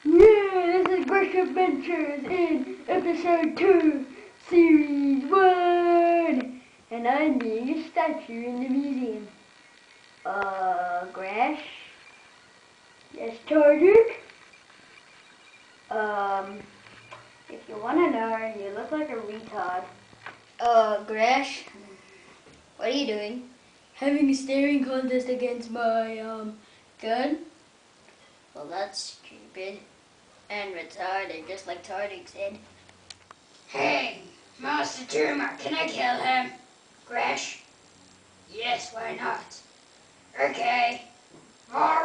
Yeah, this is Gresh Adventures in episode 2, series 1. And I'm being a statue in the museum. Gresh? Yes, Tardik? If you wanna know, you look like a retard. Gresh, what are you doing? Having a staring contest against my, gun? Well, that's stupid and retarded, just like Tardik said. Hey, Master Tumor, can I kill him? Gresh? Yes, why not? Okay. Roar!